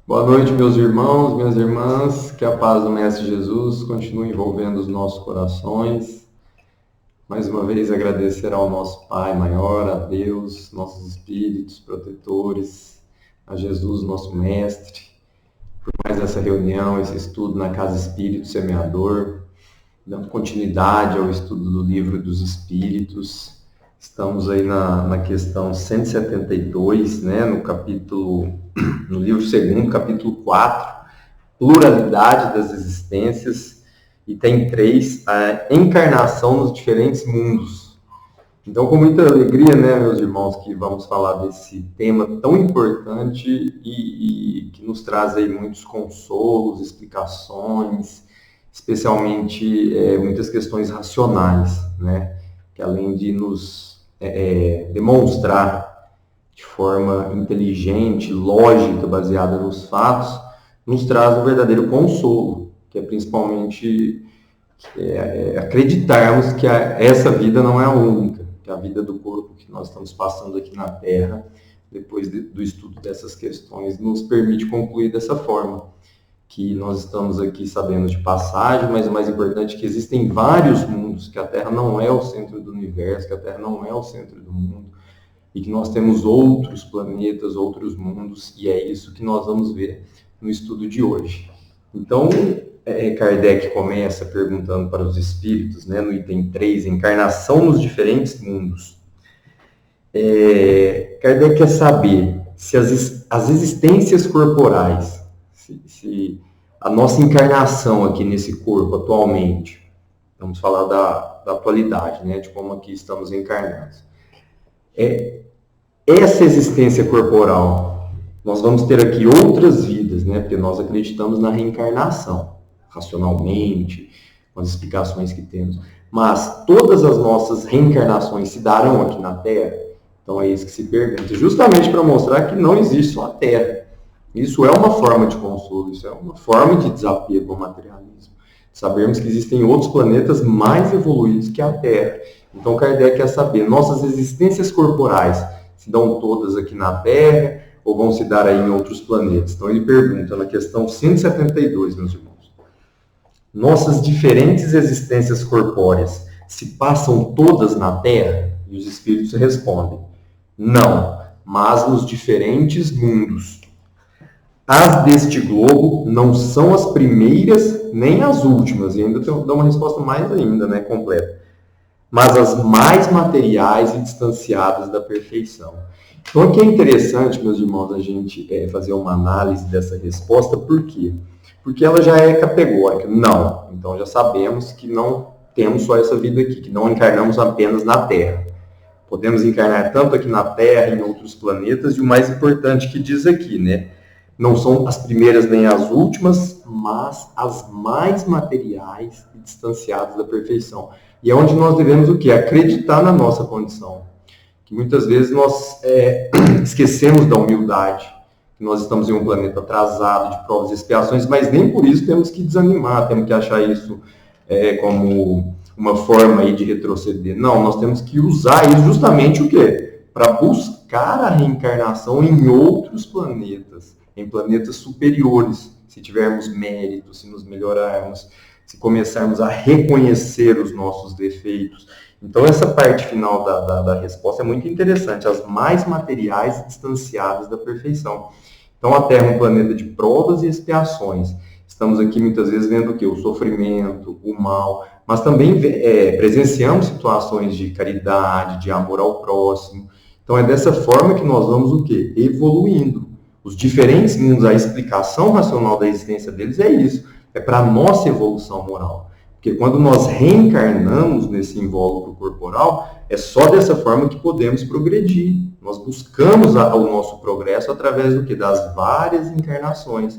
Boa noite, meus irmãos, minhas irmãs, que a paz do Mestre Jesus continue envolvendo os nossos corações. Mais uma vez agradecer ao nosso Pai maior, a Deus, nossos espíritos protetores, a Jesus, nosso Mestre, por mais essa reunião, esse estudo na Casa Espírito Semeador, dando continuidade ao estudo do Livro dos Espíritos. Estamos aí na questão 172, né, no livro 2º, capítulo 4, pluralidade das existências, e tem 3, a encarnação nos diferentes mundos. Então, com muita alegria, né, meus irmãos, que vamos falar desse tema tão importante e que nos traz aí muitos consolos, explicações, especialmente muitas questões racionais, né, que além de nos demonstrar de forma inteligente, lógica, baseada nos fatos, nos traz um verdadeiro consolo, que é principalmente acreditarmos que essa vida não é a única, que a vida do corpo que nós estamos passando aqui na Terra, depois do estudo dessas questões, nos permite concluir dessa forma, que nós estamos aqui sabendo de passagem, mas o mais importante é que existem vários mundos, que a Terra não é o centro do universo, que a Terra não é o centro do mundo, e que nós temos outros planetas, outros mundos, e é isso que nós vamos ver no estudo de hoje. Então, Kardec começa perguntando para os espíritos, né, no item 3, encarnação nos diferentes mundos. Kardec quer saber se as existências corporais, se a nossa encarnação aqui nesse corpo atualmente, vamos falar da atualidade, né, de como aqui estamos encarnados, essa existência corporal, nós vamos ter aqui outras vidas, né, porque nós acreditamos na reencarnação, racionalmente, com as explicações que temos, mas todas as nossas reencarnações se darão aqui na Terra? Então é isso que se pergunta, justamente para mostrar que não existe só a Terra. Isso é uma forma de consolo, isso é uma forma de desapego ao materialismo. Sabermos que existem outros planetas mais evoluídos que a Terra. Então Kardec quer saber, nossas existências corporais se dão todas aqui na Terra ou vão se dar aí em outros planetas? Então ele pergunta na questão 172, meus irmãos. Nossas diferentes existências corpóreas se passam todas na Terra? E os espíritos respondem, não, mas nos diferentes mundos. As deste globo não são as primeiras nem as últimas, e ainda dá uma resposta mais ainda, né, completa, mas as mais materiais e distanciadas da perfeição. Então aqui é interessante, meus irmãos, a gente fazer uma análise dessa resposta, por quê? Porque ela já é categórica, não. Então já sabemos que não temos só essa vida aqui, que não encarnamos apenas na Terra. Podemos encarnar tanto aqui na Terra, em outros planetas, e o mais importante que diz aqui, né? Não são as primeiras nem as últimas, mas as mais materiais e distanciadas da perfeição. E é onde nós devemos o quê? Acreditar na nossa condição. Que muitas vezes nós esquecemos da humildade, que nós estamos em um planeta atrasado de provas e expiações, mas nem por isso temos que desanimar, temos que achar isso como uma forma aí de retroceder. Não, nós temos que usar isso justamente o quê? Para buscar a reencarnação em outros planetas, em planetas superiores, se tivermos mérito, se nos melhorarmos, se começarmos a reconhecer os nossos defeitos. Então, essa parte final da resposta é muito interessante, as mais materiais e distanciadas da perfeição. Então, a Terra é um planeta de provas e expiações. Estamos aqui muitas vezes vendo o quê? O sofrimento, o mal, mas também presenciamos situações de caridade, de amor ao próximo. Então, é dessa forma que nós vamos o quê? Evoluindo. Os diferentes mundos, a explicação racional da existência deles é isso, é para a nossa evolução moral. Porque quando nós reencarnamos nesse invólucro corporal, é só dessa forma que podemos progredir. Nós buscamos o nosso progresso através do quê? Das várias encarnações,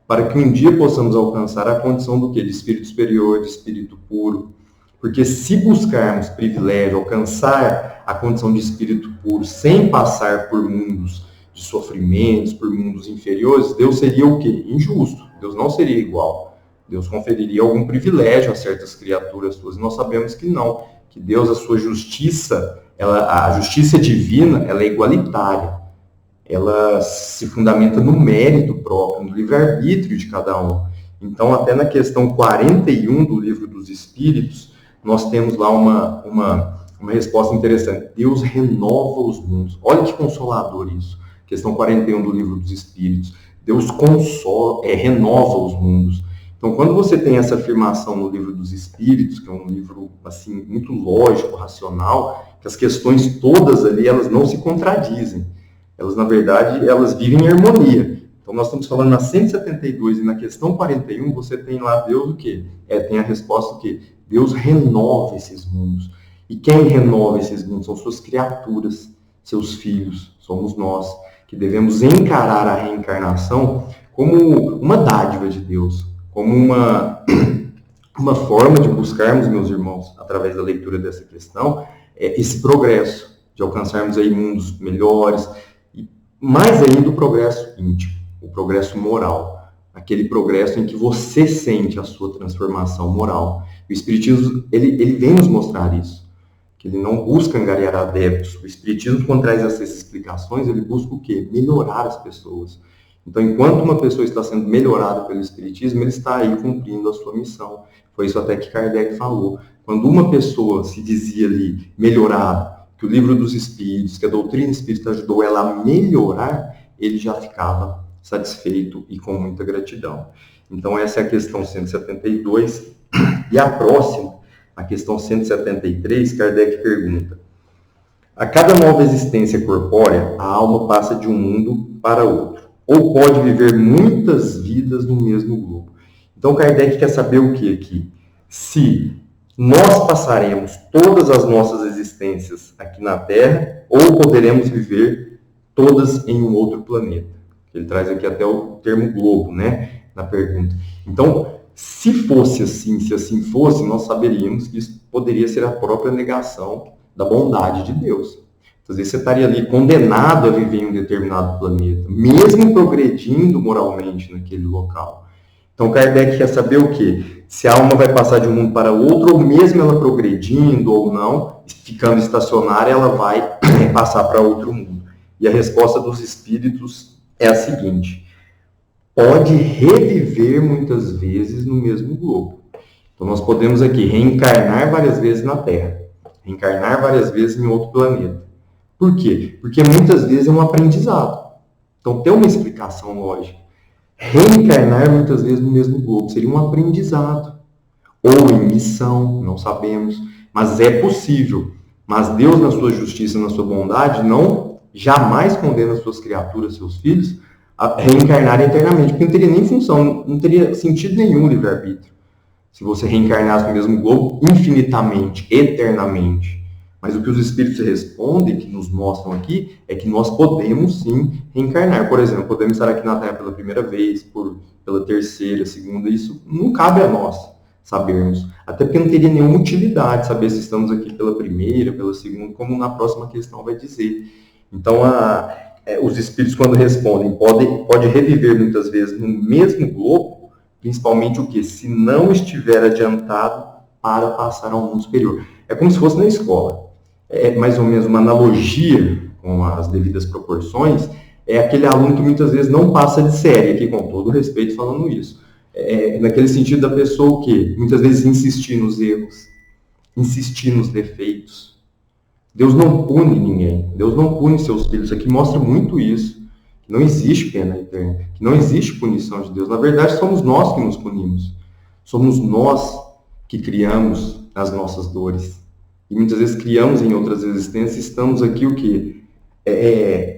para que um dia possamos alcançar a condição do quê? De espírito superior, de espírito puro. Porque se buscarmos privilégio, alcançar a condição de espírito puro, sem passar por mundos de sofrimentos, por mundos inferiores, Deus seria o quê? Injusto. Deus não seria igual. Deus conferiria algum privilégio a certas criaturas suas. E nós sabemos que não. Que Deus, a sua justiça, a justiça divina, ela é igualitária. ela se fundamenta no mérito próprio, no livre-arbítrio de cada um. Então, até na questão 41 do Livro dos Espíritos, nós temos lá uma resposta interessante. Deus renova os mundos. Olha que consolador isso. Questão 41 do Livro dos Espíritos. Deus renova os mundos. Então, quando você tem essa afirmação no Livro dos Espíritos, que é um livro assim muito lógico, racional, que as questões todas ali, elas não se contradizem. Elas, na verdade, elas vivem em harmonia. Então, nós estamos falando na 172 e na questão 41, você tem lá Deus o quê? Tem a resposta o quê? Deus renova esses mundos. E quem renova esses mundos são suas criaturas, seus filhos, somos nós, que devemos encarar a reencarnação como uma dádiva de Deus, como uma forma de buscarmos, meus irmãos, através da leitura dessa questão, esse progresso, de alcançarmos aí mundos melhores, e mais ainda o progresso íntimo, o progresso moral, aquele progresso em que você sente a sua transformação moral. O Espiritismo, ele vem nos mostrar isso, que ele não busca angariar adeptos. O Espiritismo, quando traz essas explicações, ele busca o quê? Melhorar as pessoas. Então, enquanto uma pessoa está sendo melhorada pelo Espiritismo, ele está aí cumprindo a sua missão. Foi isso até que Kardec falou. Quando uma pessoa se dizia ali melhorada, que o Livro dos Espíritos, que a doutrina espírita ajudou ela a melhorar, ele já ficava satisfeito e com muita gratidão. Então, essa é a questão 172. E a próxima, a questão 173, Kardec pergunta: a cada nova existência corpórea, a alma passa de um mundo para outro, ou pode viver muitas vidas no mesmo globo. Então, Kardec quer saber o que aqui? Se nós passaremos todas as nossas existências aqui na Terra, ou poderemos viver todas em um outro planeta. Ele traz aqui até o termo globo, né, na pergunta. Então, se fosse assim, se assim fosse, nós saberíamos que isso poderia ser a própria negação da bondade de Deus. Então, às vezes você estaria ali condenado a viver em um determinado planeta, mesmo progredindo moralmente naquele local. Então, Kardec quer saber o quê? Se a alma vai passar de um mundo para outro, ou mesmo ela progredindo ou não, ficando estacionária, ela vai passar para outro mundo. E a resposta dos espíritos é a seguinte: pode reviver muitas vezes no mesmo globo. Então, nós podemos aqui reencarnar várias vezes na Terra, reencarnar várias vezes em outro planeta. Por quê? Porque muitas vezes é um aprendizado. Então, tem uma explicação lógica. Reencarnar muitas vezes no mesmo globo seria um aprendizado. Ou em missão, não sabemos. Mas é possível. Mas Deus, na sua justiça, na sua bondade, não jamais condena suas criaturas, seus filhos, a reencarnar eternamente. Porque não teria nem função, não teria sentido nenhum o livre-arbítrio. Se você reencarnasse no mesmo globo infinitamente, eternamente. Mas o que os espíritos respondem, que nos mostram aqui, é que nós podemos sim reencarnar. Por exemplo, podemos estar aqui na Terra pela primeira vez, pela terceira, segunda. Isso não cabe a nós sabermos. Até porque não teria nenhuma utilidade saber se estamos aqui pela primeira, pela segunda, como na próxima questão vai dizer. Então, os espíritos, quando respondem, pode reviver muitas vezes no mesmo globo, principalmente o quê? Se não estiver adiantado para passar ao mundo superior. É como se fosse na escola. É mais ou menos uma analogia, com as devidas proporções, é aquele aluno que muitas vezes não passa de série, aqui com todo respeito falando isso. Naquele sentido da pessoa o quê? Muitas vezes insistir nos erros, insistir nos defeitos. Deus não pune ninguém, Deus não pune seus filhos. Aqui mostra muito isso, que não existe pena eterna, que não existe punição de Deus. Na verdade, somos nós que nos punimos. Somos nós que criamos as nossas dores. E muitas vezes criamos em outras existências, estamos aqui o quê?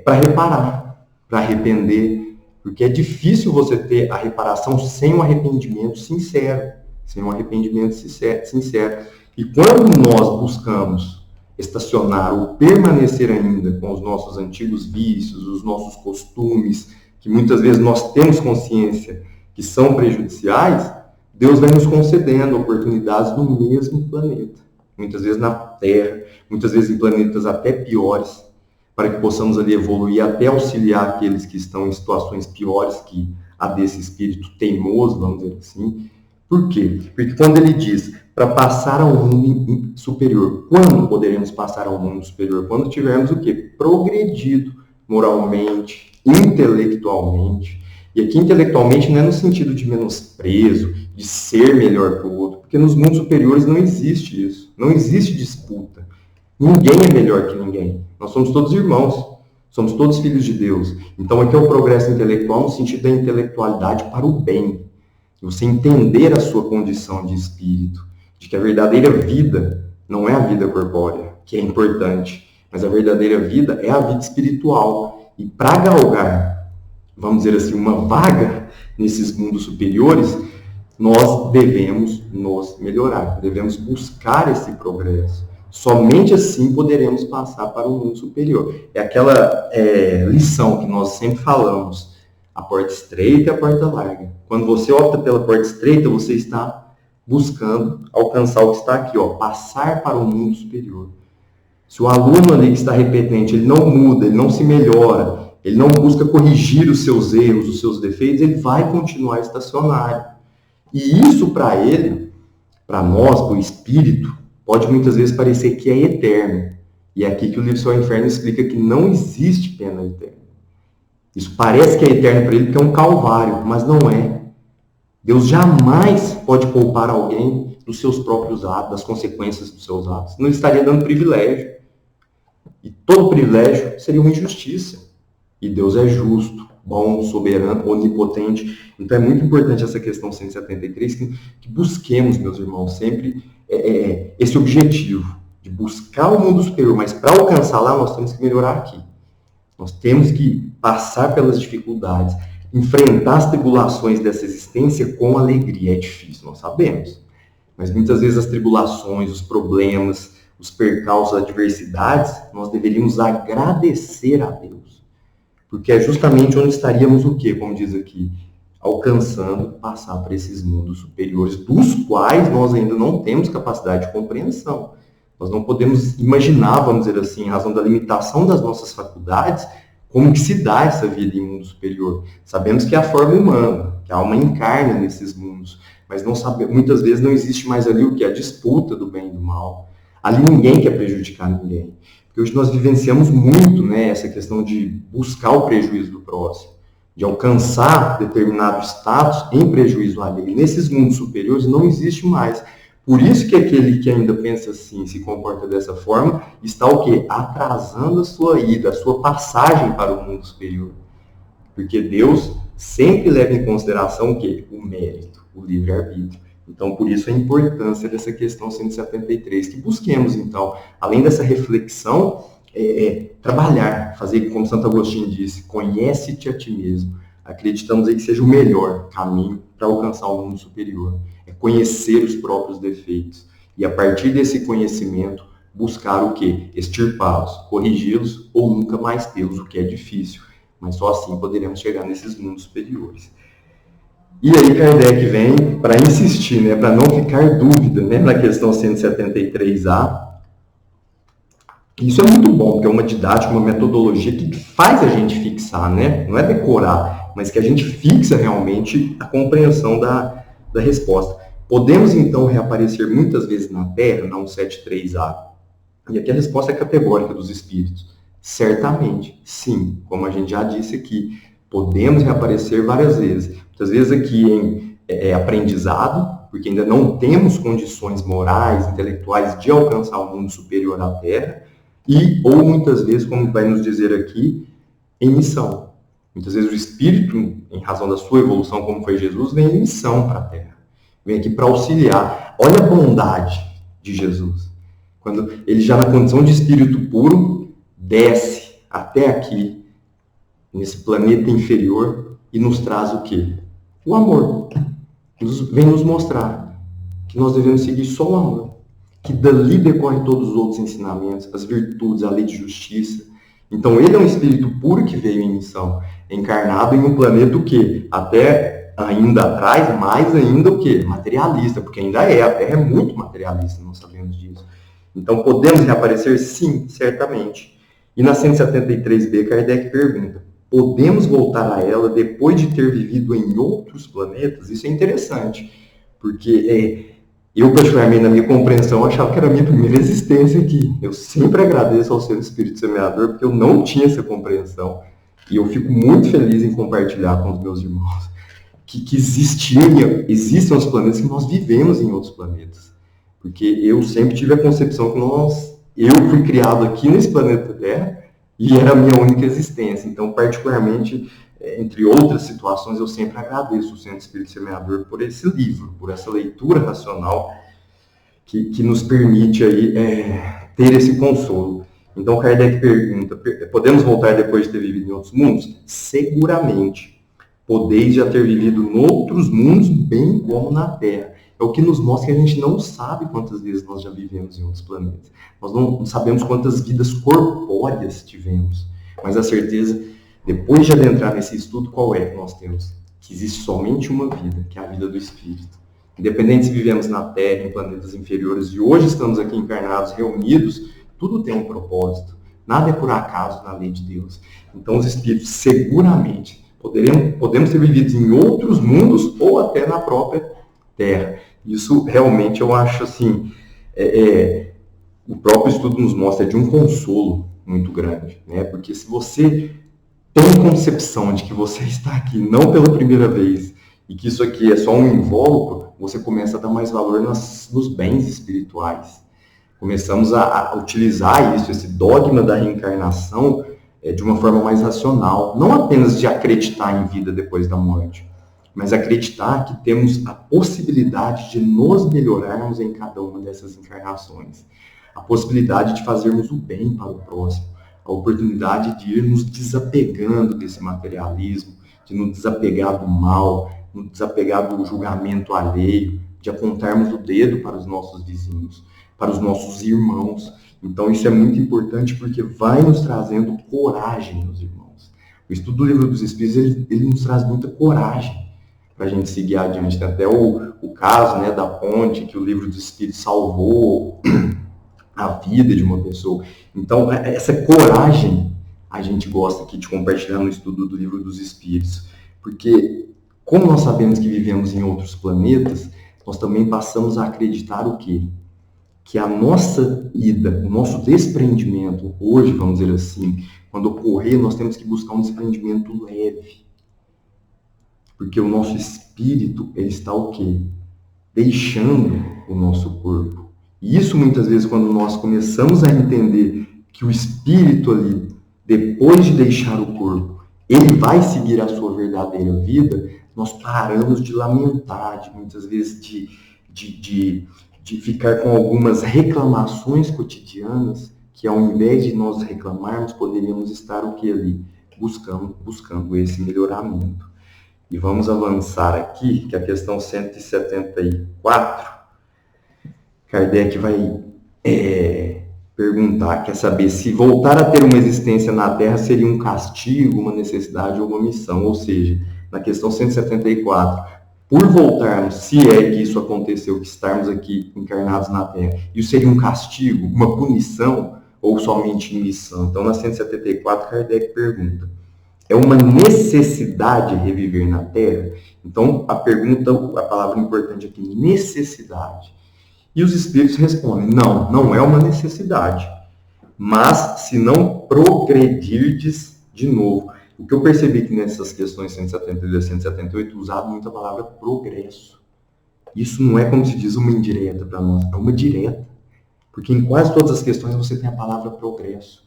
Para reparar, para arrepender. Porque é difícil você ter a reparação sem um arrependimento sincero. Sem um arrependimento sincero. E quando nós buscamos estacionar ou permanecer ainda com os nossos antigos vícios, os nossos costumes, que muitas vezes nós temos consciência que são prejudiciais, Deus vai nos concedendo oportunidades no mesmo planeta. Muitas vezes na Terra, muitas vezes em planetas até piores, para que possamos ali evoluir até auxiliar aqueles que estão em situações piores que a desse espírito teimoso, vamos dizer assim. Por quê? Porque quando ele diz para passar ao mundo superior, quando poderemos passar ao mundo superior? Quando tivermos o quê? Progredido moralmente, intelectualmente. E aqui intelectualmente não é no sentido de menosprezo, de ser melhor que o outro, porque nos mundos superiores não existe isso. Não existe disputa. Ninguém é melhor que ninguém. Nós somos todos irmãos. Somos todos filhos de Deus. Então aqui é o progresso intelectual no sentido da intelectualidade para o bem. Você entender a sua condição de espírito, de que a verdadeira vida não é a vida corpórea, que é importante, mas a verdadeira vida é a vida espiritual. E para galgar, vamos dizer assim, uma vaga nesses mundos superiores, nós devemos nos melhorar, devemos buscar esse progresso. Somente assim poderemos passar para o mundo superior. É aquela lição que nós sempre falamos, a porta estreita e a porta larga. Quando você opta pela porta estreita, você está buscando alcançar o que está aqui, passar para o mundo superior. Se o aluno ali que está repetente, ele não muda, ele não se melhora, ele não busca corrigir os seus erros, os seus defeitos, ele vai continuar estacionário. E isso para ele, para nós, para o espírito, pode muitas vezes parecer que é eterno. E é aqui que o livro Céu e Inferno explica que não existe pena eterna. Isso parece que é eterno para ele porque é um calvário, mas não é. Deus jamais pode poupar alguém dos seus próprios atos, das consequências dos seus atos. Não estaria dando privilégio. E todo privilégio seria uma injustiça. E Deus é justo, bom, soberano, onipotente. Então é muito importante essa questão 173, que busquemos, meus irmãos, sempre esse objetivo de buscar o mundo superior. Mas para alcançar lá, nós temos que melhorar aqui. Nós temos que passar pelas dificuldades, enfrentar as tribulações dessa existência com alegria. É difícil, nós sabemos. Mas muitas vezes as tribulações, os problemas, os percalços, as adversidades, nós deveríamos agradecer a Deus. Porque é justamente onde estaríamos o quê? Como diz aqui, alcançando passar para esses mundos superiores, dos quais nós ainda não temos capacidade de compreensão. Nós não podemos imaginar, vamos dizer assim, em razão da limitação das nossas faculdades, como que se dá essa vida em mundo superior. Sabemos que é a forma humana, que a alma encarna nesses mundos, mas não sabemos, muitas vezes não existe mais ali o que? A disputa do bem e do mal. Ali ninguém quer prejudicar ninguém. Porque hoje nós vivenciamos muito, essa questão de buscar o prejuízo do próximo, de alcançar determinado status em prejuízo alheio. Nesses mundos superiores não existe mais. Por isso que aquele que ainda pensa assim, se comporta dessa forma, está o quê? Atrasando a sua ida, a sua passagem para o mundo superior. Porque Deus sempre leva em consideração o quê? O mérito, o livre-arbítrio. Então, por isso a importância dessa questão 173, que busquemos, então, além dessa reflexão, trabalhar, fazer como Santo Agostinho disse, conhece-te a ti mesmo. Acreditamos aí que seja o melhor caminho para alcançar o mundo superior. É conhecer os próprios defeitos. E a partir desse conhecimento, buscar o quê? Extirpá-los, corrigi-los ou nunca mais tê-los, o que é difícil. Mas só assim poderemos chegar nesses mundos superiores. E aí Kardec vem para insistir, para não ficar dúvida, na questão 173A. Isso é muito bom, porque é uma didática, uma metodologia que faz a gente fixar, Não é decorar, mas que a gente fixa realmente a compreensão da resposta. Podemos, então, reaparecer muitas vezes na Terra, na 173A? E aqui a resposta é categórica dos espíritos. Certamente, sim. Como a gente já disse aqui, podemos reaparecer várias vezes. Muitas vezes aqui em aprendizado, porque ainda não temos condições morais, intelectuais de alcançar um mundo superior à Terra, ou muitas vezes, como vai nos dizer aqui, em missão. Muitas vezes o Espírito, em razão da sua evolução, como foi Jesus, vem em missão para a Terra. Vem aqui para auxiliar. Olha a bondade de Jesus. Quando ele já na condição de Espírito puro, desce até aqui, nesse planeta inferior, e nos traz o quê? O amor. Vem nos mostrar que nós devemos seguir só o amor. Que dali decorrem todos os outros ensinamentos, as virtudes, a lei de justiça. Então ele é um espírito puro que veio em missão, encarnado em um planeta o quê? Até ainda atrás, mais ainda o quê? Materialista, porque ainda a Terra é muito materialista, nós sabemos disso. Então podemos reaparecer? Sim, certamente. E na 173b, Kardec pergunta, podemos voltar a ela depois de ter vivido em outros planetas? Isso é interessante, porque Eu, particularmente, na minha compreensão, achava que era a minha primeira existência aqui. Eu sempre agradeço ao Santo Espírito Semeador, porque eu não tinha essa compreensão. E eu fico muito feliz em compartilhar com os meus irmãos que existem os planetas, que nós vivemos em outros planetas. Porque eu sempre tive a concepção que eu fui criado aqui nesse planeta Terra e era a minha única existência. Então, particularmente, entre outras situações, eu sempre agradeço o Centro Espírito Semeador por esse livro, por essa leitura racional que nos permite aí, ter esse consolo. Então, Kardec pergunta, podemos voltar depois de ter vivido em outros mundos? Seguramente. Podeis já ter vivido em outros mundos, bem como na Terra. É o que nos mostra que a gente não sabe quantas vezes nós já vivemos em outros planetas. Nós não sabemos quantas vidas corpóreas tivemos. Mas a certeza, depois de adentrar nesse estudo, qual é que nós temos? Que existe somente uma vida, que é a vida do Espírito. Independente se vivemos na Terra, em planetas inferiores, e hoje estamos aqui encarnados, reunidos, tudo tem um propósito. Nada é por acaso na lei de Deus. Então, os Espíritos, seguramente, podemos ser vividos em outros mundos ou até na própria Terra. Isso realmente eu acho assim, o próprio estudo nos mostra de um consolo muito grande, né? Porque se você tem concepção de que você está aqui não pela primeira vez e que isso aqui é só um invólucro, você começa a dar mais valor nos bens espirituais. Começamos a utilizar isso, esse dogma da reencarnação, de uma forma mais racional. Não apenas de acreditar em vida depois da morte, mas acreditar que temos a possibilidade de nos melhorarmos em cada uma dessas encarnações. A possibilidade de fazermos o bem para o próximo. A oportunidade de ir nos desapegando desse materialismo, de nos desapegar do mal, nos desapegar do julgamento alheio, de apontarmos o dedo para os nossos vizinhos, para os nossos irmãos. Então isso é muito importante porque vai nos trazendo coragem, meus irmãos. O estudo do Livro dos Espíritos, ele nos traz muita coragem para a gente seguir adiante. Tem até o caso, né, da ponte, que o Livro dos Espíritos salvou a vida de uma pessoa. Então, essa coragem a gente gosta aqui de compartilhar no estudo do Livro dos Espíritos. Porque, como nós sabemos que vivemos em outros planetas, nós também passamos a acreditar o quê? Que a nossa ida, o nosso desprendimento, hoje, vamos dizer assim, quando ocorrer, nós temos que buscar um desprendimento leve. Porque o nosso espírito, ele está o quê? Deixando o nosso corpo. E isso, muitas vezes, quando nós começamos a entender que o espírito ali, depois de deixar o corpo, ele vai seguir a sua verdadeira vida, nós paramos de lamentar, muitas vezes de ficar com algumas reclamações cotidianas, que ao invés de nós reclamarmos, poderíamos estar o que ali? Buscando esse melhoramento. E vamos avançar aqui, que a questão 174, Kardec vai perguntar, quer saber se voltar a ter uma existência na Terra seria um castigo, uma necessidade ou uma missão. Ou seja, na questão 174, por voltarmos, se é que isso aconteceu, que estarmos aqui encarnados na Terra, isso seria um castigo, uma punição ou somente missão? Então, na 174, Kardec pergunta, é uma necessidade reviver na Terra? Então, a palavra importante aqui, necessidade. E os Espíritos respondem, não é uma necessidade. Mas, se não progredirdes de novo. O que eu percebi que nessas questões 172 e 178, usado muito a palavra progresso. Isso não é, como se diz, uma indireta para nós, é uma direta. Porque em quase todas as questões você tem a palavra progresso.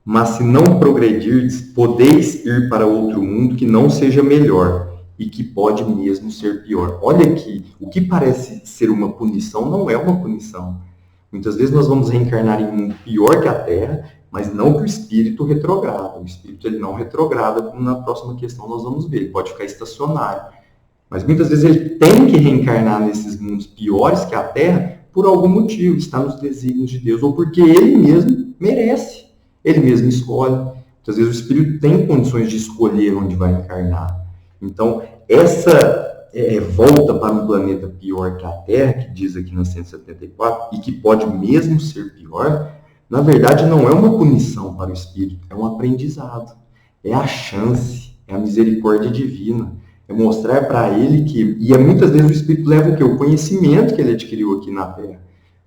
Mas se não progredirdes, podeis ir para outro mundo que não seja melhor e que pode mesmo ser pior. Olha aqui, o que parece ser uma punição não é uma punição. Muitas vezes nós vamos reencarnar em um mundo pior que a Terra, mas não que o espírito retrograda. O espírito ele não retrograda, como na próxima questão nós vamos ver. Ele pode ficar estacionário. Mas muitas vezes ele tem que reencarnar nesses mundos piores que a Terra por algum motivo. Está nos desígnios de Deus ou porque ele mesmo merece. Ele mesmo escolhe. Muitas vezes o espírito tem condições de escolher onde vai encarnar. Então, essa volta para um planeta pior que a Terra, que diz aqui na 174, e que pode mesmo ser pior, na verdade não é uma punição para o espírito, é um aprendizado. É a chance, é a misericórdia divina. É mostrar para ele que... E muitas vezes o Espírito leva o quê? O conhecimento que ele adquiriu aqui na Terra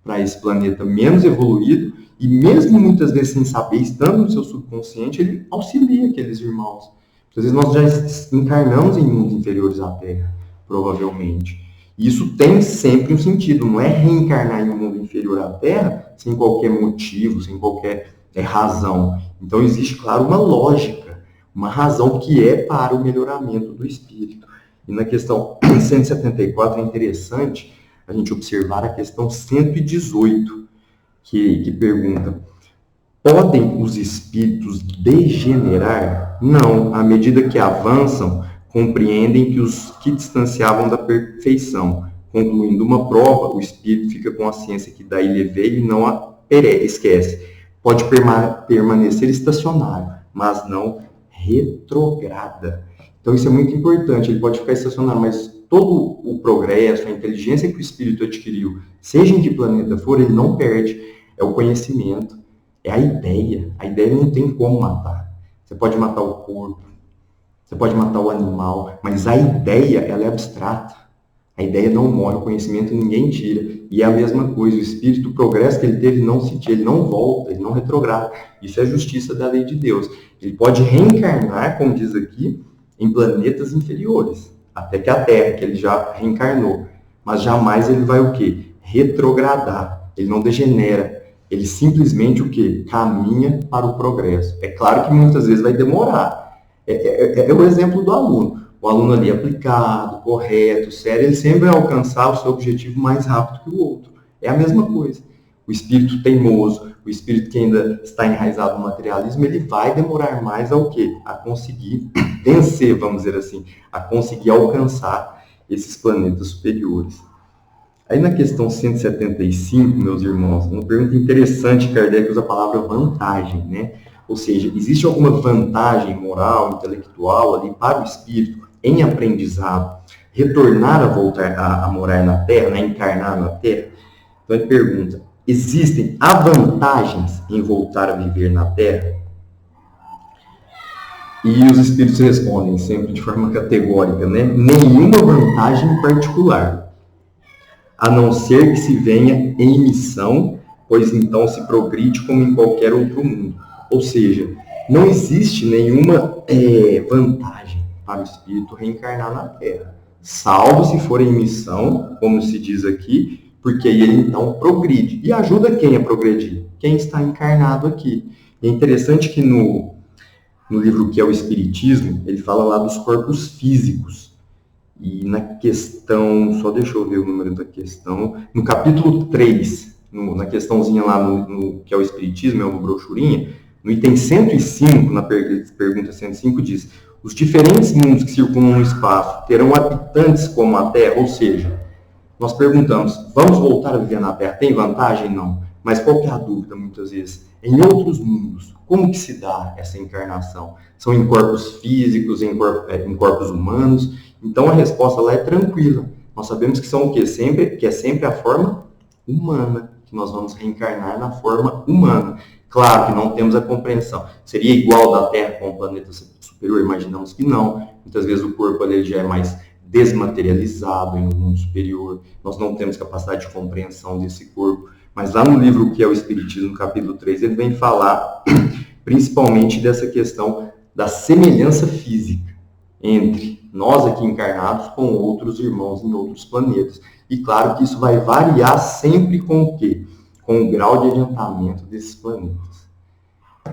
para esse planeta menos evoluído, e mesmo muitas vezes sem saber, estando no seu subconsciente, ele auxilia aqueles irmãos. Às vezes nós já encarnamos em mundos inferiores à Terra, provavelmente. E isso tem sempre um sentido, não é reencarnar em um mundo inferior à Terra sem qualquer motivo, sem qualquer razão. Então existe, claro, uma lógica, uma razão que é para o melhoramento do espírito. E na questão 174 é interessante a gente observar a questão 118, que pergunta: podem os espíritos degenerar? Não, à medida que avançam, compreendem que os que distanciavam da perfeição. Concluindo uma prova, o espírito fica com a ciência que daí lhe veio e não a esquece. Pode permanecer estacionário, mas não retrograda. Então isso é muito importante, ele pode ficar estacionário, mas todo o progresso, a inteligência que o espírito adquiriu, seja em que planeta for, ele não perde. É o conhecimento, é a ideia. A ideia não tem como matar. Você pode matar o corpo, você pode matar o animal, mas a ideia, ela é abstrata. A ideia não morre, o conhecimento ninguém tira. E é a mesma coisa, o espírito, o progresso que ele teve não se tira, ele não volta, ele não retrograda. Isso é a justiça da lei de Deus. Ele pode reencarnar, como diz aqui, em planetas inferiores, até que a Terra, que ele já reencarnou. Mas jamais ele vai o quê? Retrogradar. Ele não degenera. Ele simplesmente o quê? Caminha para o progresso. É claro que muitas vezes vai demorar. É o exemplo do aluno. O aluno ali aplicado, correto, sério, ele sempre vai alcançar o seu objetivo mais rápido que o outro. É a mesma coisa. O espírito teimoso, o espírito que ainda está enraizado no materialismo, ele vai demorar mais ao quê? A conseguir vencer, vamos dizer assim, a conseguir alcançar esses planetas superiores. Aí na questão 175, meus irmãos, uma pergunta interessante, Kardec usa a palavra vantagem, né? Ou seja, existe alguma vantagem moral, intelectual ali para o espírito em aprendizado, retornar a voltar a morar na Terra, né? Encarnar na Terra? Então ele pergunta: existem vantagens em voltar a viver na Terra? E os espíritos respondem sempre de forma categórica, né? Nenhuma vantagem em particular, a não ser que se venha em missão, pois então se progride como em qualquer outro mundo. Ou seja, não existe nenhuma vantagem para o espírito reencarnar na Terra, salvo se for em missão, como se diz aqui, porque aí ele então progride. E ajuda quem a progredir? Quem está encarnado aqui. E é interessante que no livro que é o Espiritismo, ele fala lá dos corpos físicos. E na questão, só deixa eu ver o número da questão, no capítulo 3, na questãozinha lá que é o Espiritismo, é uma brochurinha, no item 105, na pergunta 105, diz: os diferentes mundos que circulam no espaço terão habitantes como a Terra? Ou seja, nós perguntamos, vamos voltar a viver na Terra? Tem vantagem? Não. Mas qual que é a dúvida, muitas vezes? Em outros mundos, como que se dá essa encarnação? São em corpos físicos, em corpos humanos? Então a resposta lá é tranquila. Nós sabemos que são o quê? Que é sempre a forma humana, que nós vamos reencarnar na forma humana. Claro que não temos a compreensão. Seria igual da Terra com o planeta superior? Imaginamos que não. Muitas vezes o corpo ali já é mais desmaterializado em um mundo superior. Nós não temos capacidade de compreensão desse corpo. Mas lá no livro que é o Espiritismo, no capítulo 3, ele vem falar principalmente dessa questão da semelhança física entre nós aqui encarnados com outros irmãos em outros planetas. E claro que isso vai variar sempre com o quê? Com o grau de adiantamento desses planetas.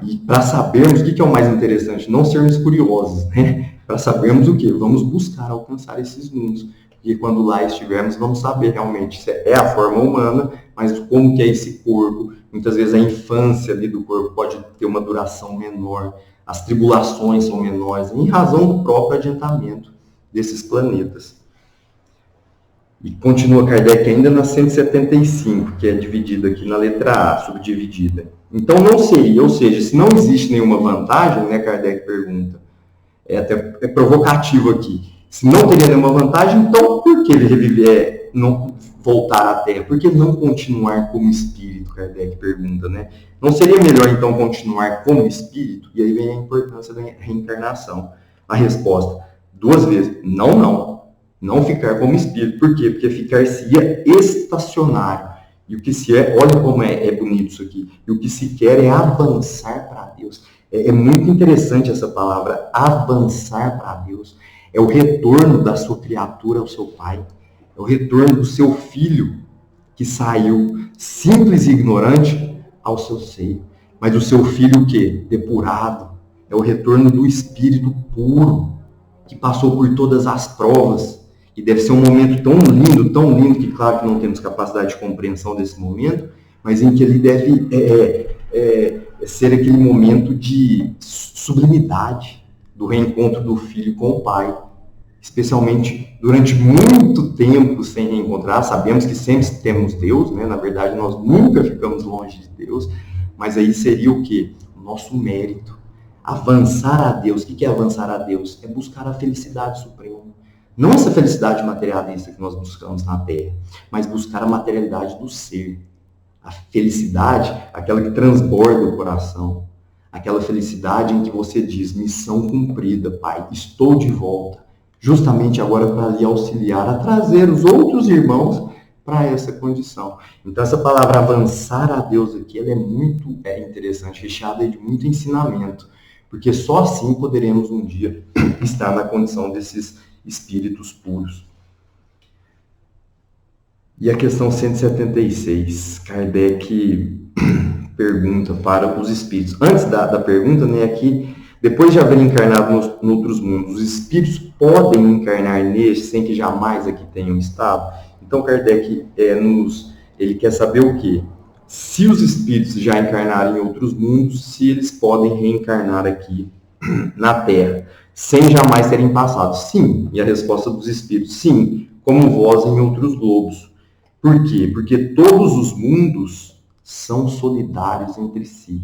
E para sabermos o que é o mais interessante, não sermos curiosos, né? Para sabermos o quê? Vamos buscar alcançar esses mundos. Porque quando lá estivermos, vamos saber realmente se é a forma humana, mas como que é esse corpo. Muitas vezes a infância ali do corpo pode ter uma duração menor, as tribulações são menores, em razão do próprio adiantamento desses planetas. E continua Kardec ainda na 175, que é dividida aqui na letra A, subdividida. Então não seria, ou seja, se não existe nenhuma vantagem, né, Kardec pergunta, é provocativo aqui, se não teria nenhuma vantagem, então por que ele reviver, não voltar à Terra? Por que não continuar como espírito, Kardec pergunta, né? Não seria melhor então continuar como espírito? E aí vem a importância da reencarnação. A resposta: 2 vezes. Não ficar como espírito. Por quê? Porque ficar-se-ia estacionário. E o que se é, olha como é bonito isso aqui. E o que se quer é avançar para Deus. É muito interessante essa palavra, avançar para Deus. É o retorno da sua criatura ao seu pai. É o retorno do seu filho que saiu simples e ignorante ao seu seio. Mas o seu filho o quê? Depurado. É o retorno do espírito puro, que passou por todas as provas. E deve ser um momento tão lindo, que claro que não temos capacidade de compreensão desse momento, mas em que ele deve ser aquele momento de sublimidade do reencontro do filho com o pai. Especialmente durante muito tempo sem reencontrar, sabemos que sempre temos Deus, né? Na verdade nós nunca ficamos longe de Deus, mas aí seria o quê? O nosso mérito. Avançar a Deus. O que é avançar a Deus? É buscar a felicidade suprema. Não essa felicidade materialista que nós buscamos na Terra, mas buscar a materialidade do ser. A felicidade, aquela que transborda o coração. Aquela felicidade em que você diz, missão cumprida, Pai, estou de volta. Justamente agora para lhe auxiliar a trazer os outros irmãos para essa condição. Então essa palavra avançar a Deus aqui, ela é muito interessante, recheada de muito ensinamento. Porque só assim poderemos um dia estar na condição desses espíritos puros. E a questão 176, Kardec pergunta para os espíritos. Antes da pergunta, né, aqui, depois de haver encarnado em outros mundos, os espíritos podem encarnar neste sem que jamais aqui tenham estado? Então Kardec ele quer saber o quê? Se os espíritos já encarnaram em outros mundos, se eles podem reencarnar aqui na Terra, sem jamais terem passado. Sim. E a resposta dos espíritos, sim, como vós em outros globos. Por quê? Porque todos os mundos são solidários entre si.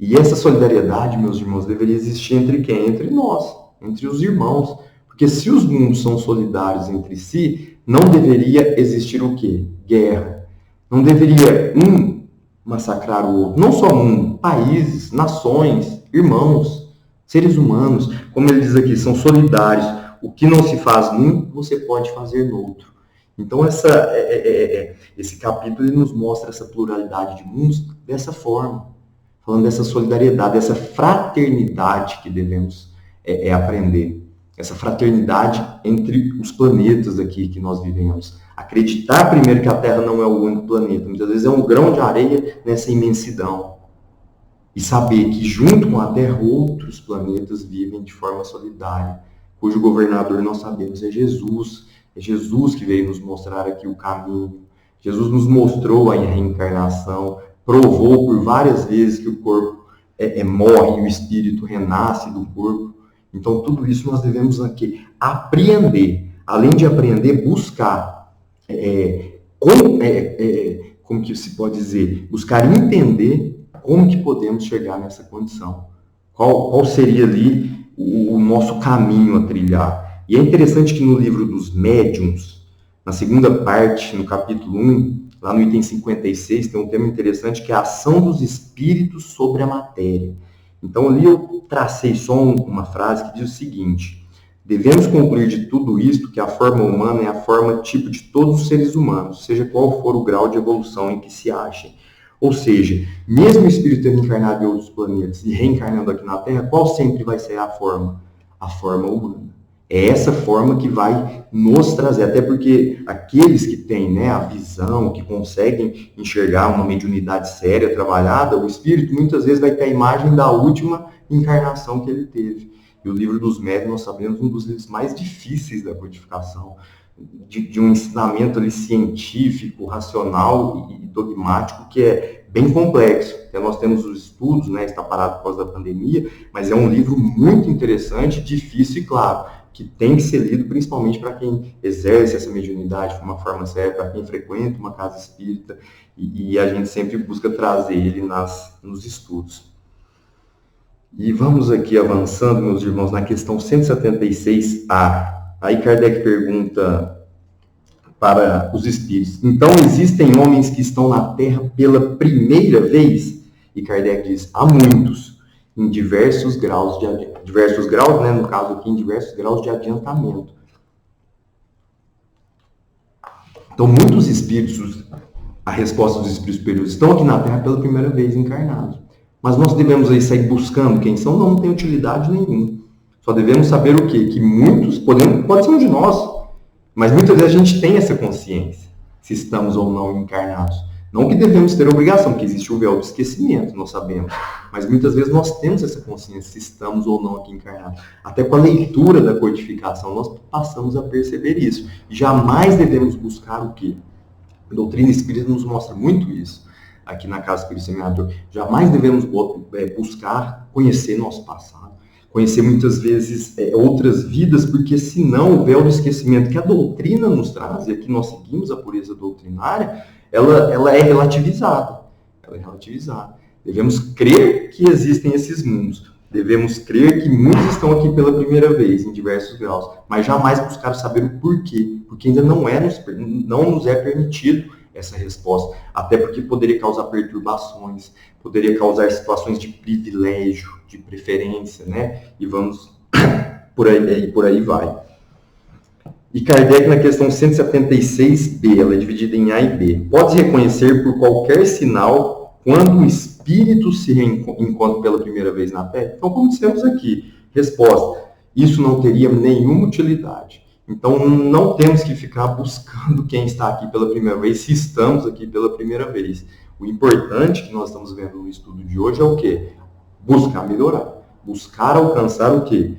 E essa solidariedade, meus irmãos, deveria existir entre quem? Entre nós, entre os irmãos. Porque se os mundos são solidários entre si, não deveria existir o quê? Guerra. Não deveria um massacrar o outro. Não só um, países, nações, irmãos, seres humanos. Como ele diz aqui, são solidários. O que não se faz num, você pode fazer no outro. Então esse capítulo ele nos mostra essa pluralidade de mundos dessa forma. Falando dessa solidariedade, dessa fraternidade que devemos aprender. Essa fraternidade entre os planetas aqui que nós vivemos. Acreditar primeiro que a Terra não é o único planeta. Muitas vezes é um grão de areia nessa imensidão. E saber que junto com a Terra outros planetas vivem de forma solidária. Cujo governador nós sabemos é Jesus. É Jesus que veio nos mostrar aqui o caminho. Jesus nos mostrou a reencarnação. Provou por várias vezes que o corpo morre e o espírito renasce do corpo. Então, tudo isso nós devemos aqui apreender. Além de aprender, buscar. Como que se pode dizer? Buscar entender como que podemos chegar nessa condição. Qual seria ali o nosso caminho a trilhar. E é interessante que no livro dos médiuns, na segunda parte, no capítulo 1, lá no item 56, tem um tema interessante que é a ação dos espíritos sobre a matéria. Então ali eu tracei só uma frase que diz o seguinte: devemos concluir de tudo isto que a forma humana é a forma tipo de todos os seres humanos, seja qual for o grau de evolução em que se achem. Ou seja, mesmo o espírito tendo encarnado em outros planetas e reencarnando aqui na Terra, qual sempre vai ser a forma? A forma humana. É essa forma que vai nos trazer, até porque aqueles que têm a visão, que conseguem enxergar uma mediunidade séria, trabalhada, o espírito muitas vezes vai ter a imagem da última encarnação que ele teve. E o livro dos médiuns, nós sabemos, um dos livros mais difíceis da codificação, de um ensinamento ali científico, racional e dogmático, que é bem complexo. Até nós temos os estudos, está parado por causa da pandemia, mas é um livro muito interessante, difícil e claro, que tem que ser lido principalmente para quem exerce essa mediunidade de uma forma séria, para quem frequenta uma casa espírita, e a gente sempre busca trazer ele nos estudos. E vamos aqui avançando, meus irmãos, na questão 176A. Aí Kardec pergunta para os espíritos: então existem homens que estão na Terra pela primeira vez? E Kardec diz: há muitos. em diversos graus, diversos graus, né, no caso aqui, em diversos graus de adiantamento. Então, muitos espíritos, a resposta dos espíritos superiores, estão aqui na Terra pela primeira vez encarnados. Mas nós devemos aí sair buscando quem são? Não tem utilidade nenhuma. Só devemos saber o quê? Que muitos, pode ser um de nós, mas muitas vezes a gente tem essa consciência, se estamos ou não encarnados. Não que devemos ter obrigação, porque existe o véu do esquecimento, nós sabemos. Mas muitas vezes nós temos essa consciência, se estamos ou não aqui encarnados. Até com a leitura da codificação, nós passamos a perceber isso. E jamais devemos buscar o quê? A doutrina espírita nos mostra muito isso. Aqui na Casa Espírita Semeador. Jamais devemos buscar conhecer nosso passado. Conhecer muitas vezes outras vidas, porque senão o véu do esquecimento que a doutrina nos traz, e aqui nós seguimos a pureza doutrinária, ela é relativizada. Ela é relativizada. Devemos crer que existem esses mundos. Devemos crer que muitos estão aqui pela primeira vez, em diversos graus. Mas jamais buscar saber o porquê. Porque ainda não nos é permitido essa resposta. Até porque poderia causar perturbações, poderia causar situações de privilégio, de preferência, né? E vamos por aí vai. E Kardec, na questão 176b, ela é dividida em A e B. Pode-se reconhecer por qualquer sinal quando o espírito se encontra pela primeira vez na Terra? Então, como dissemos aqui, resposta, isso não teria nenhuma utilidade. Então, não temos que ficar buscando quem está aqui pela primeira vez, se estamos aqui pela primeira vez. O importante que nós estamos vendo no estudo de hoje é o quê? Buscar melhorar. Buscar alcançar o quê?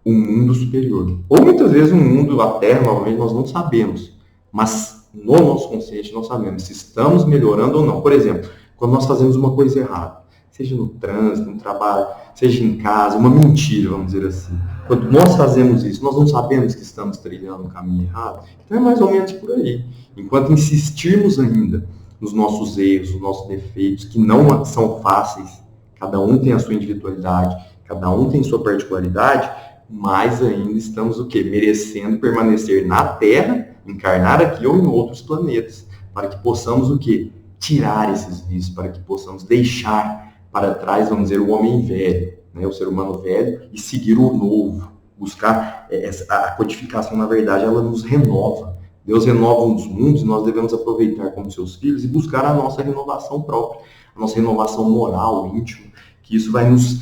Um mundo superior. Ou muitas vezes um mundo, a Terra, novamente, nós não sabemos. Mas no nosso consciente nós sabemos se estamos melhorando ou não. Por exemplo, quando nós fazemos uma coisa errada, seja no trânsito, no trabalho, seja em casa, uma mentira, vamos dizer assim. Quando nós fazemos isso, nós não sabemos que estamos trilhando o caminho errado. Então é mais ou menos por aí. Enquanto insistirmos ainda nos nossos erros, nos nossos defeitos, que não são fáceis, cada um tem a sua individualidade, cada um tem sua particularidade, mais ainda estamos o quê? Merecendo permanecer na Terra, encarnar aqui ou em outros planetas, para que possamos o quê? Tirar esses vícios, para que possamos deixar para trás, vamos dizer, o homem velho, né, o ser humano velho, e seguir o novo. Buscar a codificação, na verdade, ela nos renova. Deus renova os mundos e nós devemos aproveitar como seus filhos e buscar a nossa renovação própria, a nossa renovação moral, íntima, que isso vai nos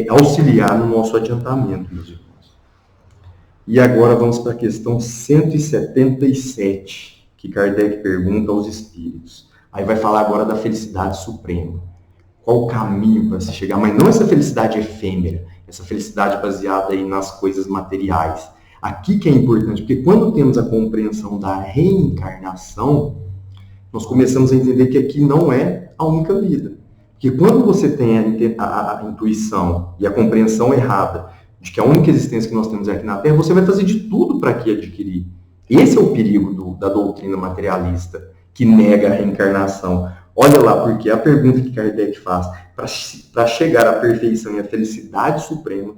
auxiliar no nosso adiantamento, meus irmãos. E agora vamos para a questão 177, que Kardec pergunta aos espíritos. Aí vai falar agora da felicidade suprema. Qual o caminho para se chegar? Mas não essa felicidade efêmera, essa felicidade baseada aí nas coisas materiais. Aqui que é importante, porque quando temos a compreensão da reencarnação, nós começamos a entender que aqui não é a única vida. Porque quando você tem a intuição e a compreensão errada de que a única existência que nós temos é aqui na Terra, você vai fazer de tudo para que adquirir. Esse é o perigo da doutrina materialista, que nega a reencarnação. Olha lá, porque a pergunta que Kardec faz, para chegar à perfeição e à felicidade suprema,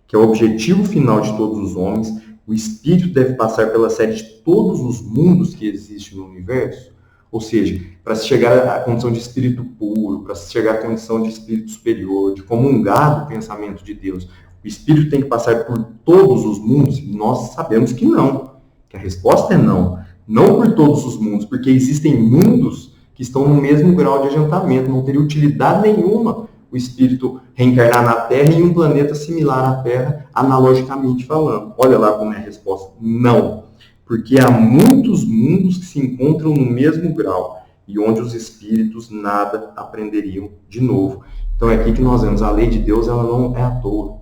que é o objetivo final de todos os homens, o espírito deve passar pela série de todos os mundos que existem no universo. Ou seja, para se chegar à condição de espírito puro, para se chegar à condição de espírito superior, de comungar do pensamento de Deus, o espírito tem que passar por todos os mundos? E nós sabemos que não. Que a resposta é não. Não por todos os mundos, porque existem mundos que estão no mesmo grau de adiantamento. Não teria utilidade nenhuma o espírito reencarnar na Terra em um planeta similar à Terra, analogicamente falando. Olha lá como é a resposta. Não. Porque há muitos mundos que se encontram no mesmo grau e onde os espíritos nada aprenderiam de novo. Então é aqui que nós vemos. A lei de Deus, ela não é à toa.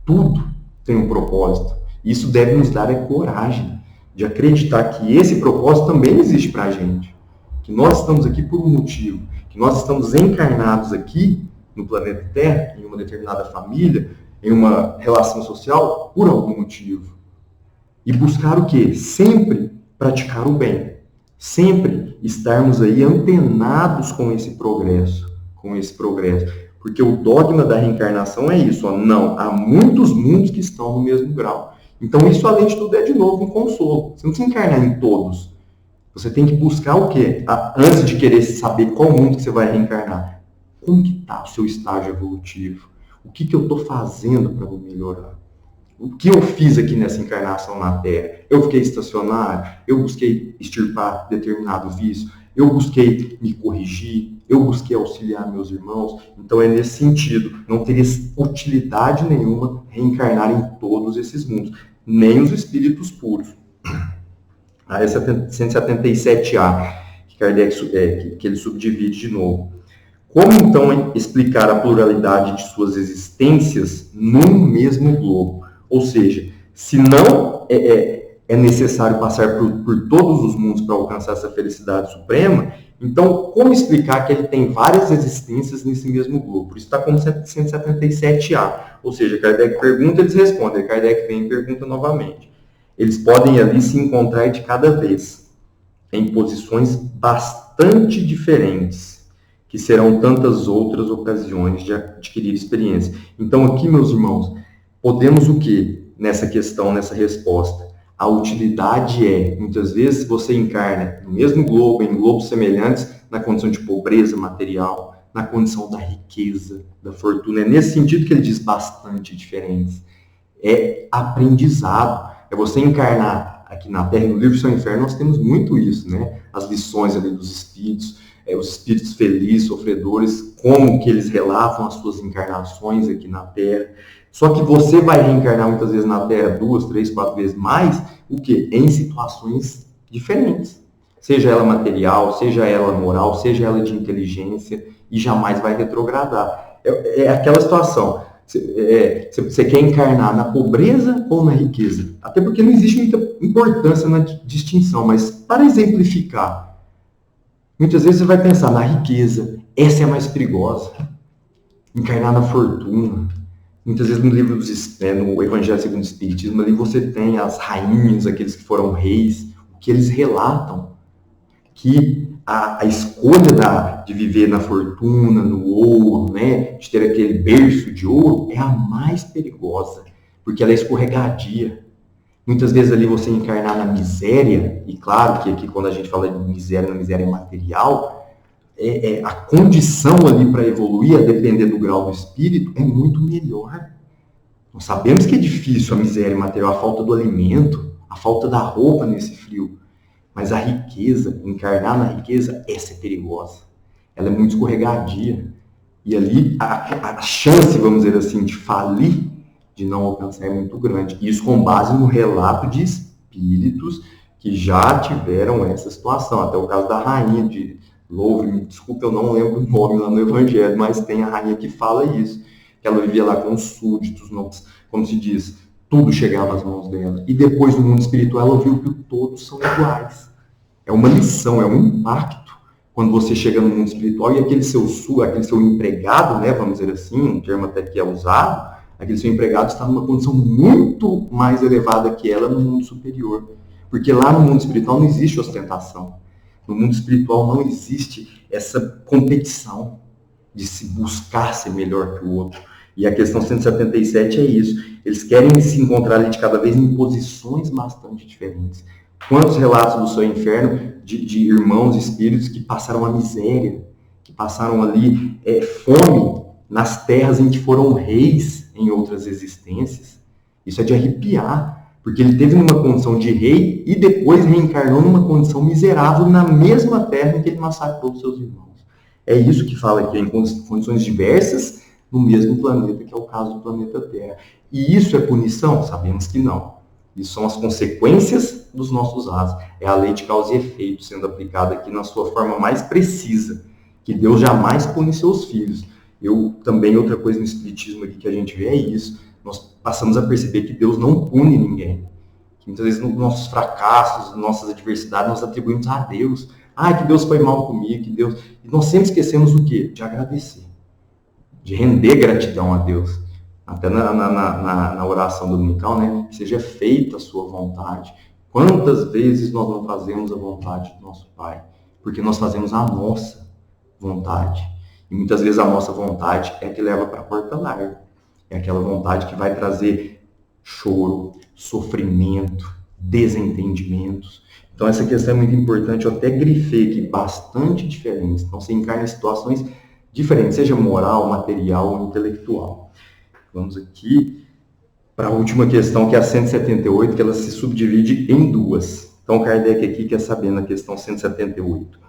Tudo tem um propósito. Isso deve nos dar coragem de acreditar que esse propósito também existe para a gente. Que nós estamos aqui por um motivo. Que nós estamos encarnados aqui no planeta Terra, em uma determinada família, em uma relação social, por algum motivo. E buscar o quê? Sempre praticar o bem. Sempre estarmos aí antenados com esse progresso. Porque o dogma da reencarnação é isso. Não, há muitos mundos que estão no mesmo grau. Então isso, além de tudo, é de novo um consolo. Você não precisa encarnar em todos. Você tem que buscar o quê? Antes de querer saber qual mundo que você vai reencarnar. Como que está o seu estágio evolutivo? O que eu estou fazendo para me melhorar? O que eu fiz aqui nessa encarnação na Terra? Eu fiquei estacionário? Eu busquei extirpar determinado vício? Eu busquei me corrigir? Eu busquei auxiliar meus irmãos? Então é nesse sentido. Não teria utilidade nenhuma reencarnar em todos esses mundos. Nem os espíritos puros. A 177A, que Kardec que ele subdivide de novo. Como então explicar a pluralidade de suas existências num mesmo globo? Ou seja, se não é necessário passar por todos os mundos para alcançar essa felicidade suprema, então como explicar que ele tem várias existências nesse mesmo globo? Por isso está como 177A. Ou seja, Kardec pergunta, eles respondem. Kardec vem e pergunta novamente. Eles podem ali se encontrar de cada vez, em posições bastante diferentes, que serão tantas outras ocasiões de adquirir experiência. Então aqui, meus irmãos, podemos o quê? Nessa questão, nessa resposta. A utilidade muitas vezes você encarna no mesmo globo, em globos semelhantes, na condição de pobreza material, na condição da riqueza, da fortuna. É nesse sentido que ele diz bastante diferentes. É aprendizado. É você encarnar aqui na Terra, no livro Céu e Inferno, nós temos muito isso, né? As lições ali dos espíritos, os espíritos felizes, sofredores, como que eles relatam as suas encarnações aqui na Terra. Só que você vai reencarnar muitas vezes na Terra 2, 3, 4 vezes mais, o quê? Em situações diferentes. Seja ela material, seja ela moral, seja ela de inteligência, e jamais vai retrogradar. É aquela situação. Você quer encarnar na pobreza ou na riqueza? Até porque não existe muita importância na distinção, mas para exemplificar, muitas vezes você vai pensar na riqueza, essa é a mais perigosa. Encarnar na fortuna. Muitas vezes no livro no Evangelho segundo o Espiritismo, ali você tem as rainhas, aqueles que foram reis, o que eles relatam, que a escolha de viver na fortuna, no ouro, né, de ter aquele berço de ouro, é a mais perigosa, porque ela é escorregadia. Muitas vezes ali você encarnar na miséria, e claro que aqui quando a gente fala de miséria, na miséria material, a condição ali para evoluir, a depender do grau do espírito, é muito melhor. Nós sabemos que é difícil a miséria material, a falta do alimento, a falta da roupa nesse frio. Mas a riqueza, encarnar na riqueza, essa é perigosa. Ela é muito escorregadia. E ali a chance, vamos dizer assim, de falir, de não alcançar é muito grande. Isso com base no relato de espíritos que já tiveram essa situação. Até o caso da rainha de Louvre, me desculpe, eu não lembro o nome lá no Evangelho, mas tem a rainha que fala isso. Que ela vivia lá com os súditos, como se diz, tudo chegava às mãos dela. E depois, no mundo espiritual, ela viu que todos são iguais. É uma lição, é um impacto. Quando você chega no mundo espiritual e aquele seu empregado, né, vamos dizer assim, um termo até que é usado, aquele seu empregado está numa condição muito mais elevada que ela no mundo superior. Porque lá no mundo espiritual não existe ostentação. No mundo espiritual não existe essa competição de se buscar ser melhor que o outro. E a questão 177 é isso. Eles querem se encontrar ali de cada vez em posições bastante diferentes. Quantos relatos do Céu e Inferno de irmãos espíritos que passaram a miséria, que passaram ali fome nas terras em que foram reis em outras existências? Isso é de arrepiar. Porque ele teve numa condição de rei e depois reencarnou numa condição miserável na mesma terra em que ele massacrou os seus irmãos. É isso que fala aqui, em condições diversas, no mesmo planeta, que é o caso do planeta Terra. E isso é punição? Sabemos que não. Isso são as consequências dos nossos atos. É a lei de causa e efeito sendo aplicada aqui na sua forma mais precisa, que Deus jamais pune seus filhos. Também, outra coisa no Espiritismo aqui que a gente vê é isso. Nós passamos a perceber que Deus não pune ninguém. Que muitas vezes nos nossos fracassos, nossas adversidades, nós atribuímos a Deus. Que Deus foi mal comigo, que Deus... E nós sempre esquecemos o quê? De agradecer. De render gratidão a Deus. Até na oração dominical, né? Que seja feita a sua vontade. Quantas vezes nós não fazemos a vontade do nosso Pai? Porque nós fazemos a nossa vontade. E muitas vezes a nossa vontade é que leva para a porta larga. É aquela vontade que vai trazer choro, sofrimento, desentendimentos. Então essa questão é muito importante. Eu até grifei aqui bastante diferentes. Então você encarna em situações diferentes, seja moral, material ou intelectual. Vamos aqui para a última questão, que é a 178, que ela se subdivide em duas. Então, Kardec aqui quer saber na questão 178.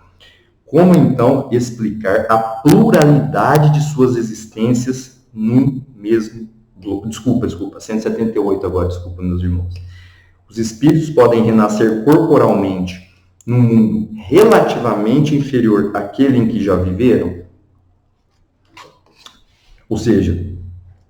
Como, então, explicar a pluralidade de suas existências num mesmo globo? Desculpa, 178 agora, desculpa, meus irmãos. Os espíritos podem renascer corporalmente num mundo relativamente inferior àquele em que já viveram? Ou seja,